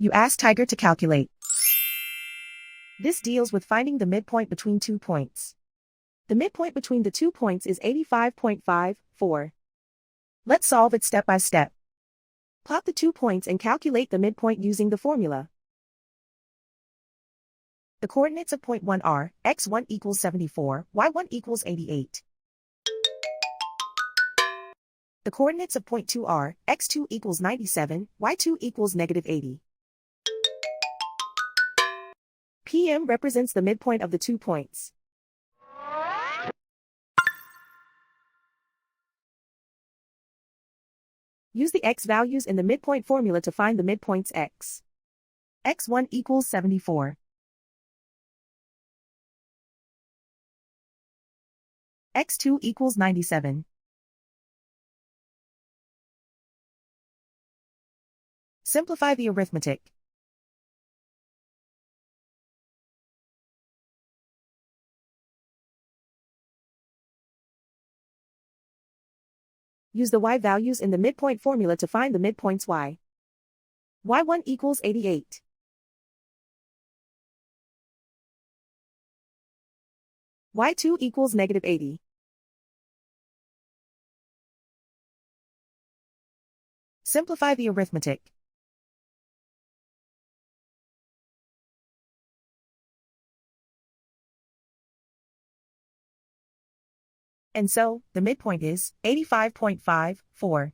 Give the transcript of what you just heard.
You ask Tiger to calculate. This deals with finding the midpoint between 2 points. The midpoint between the 2 points is 85.54. Let's solve it step by step. Plot the 2 points and calculate the midpoint using the formula. The coordinates of point 1 are x1 equals 74, y1 equals 88. The coordinates of point 2 are x2 equals 97, y2 equals -80. PM represents the midpoint of the 2 points. Use the x values in the midpoint formula to find the midpoints x. x1 equals 74. x2 equals 97. Simplify the arithmetic. Use the y values in the midpoint formula to find the midpoints y. y1 equals 88. y2 equals -80. Simplify the arithmetic. And so, the midpoint is 85.54.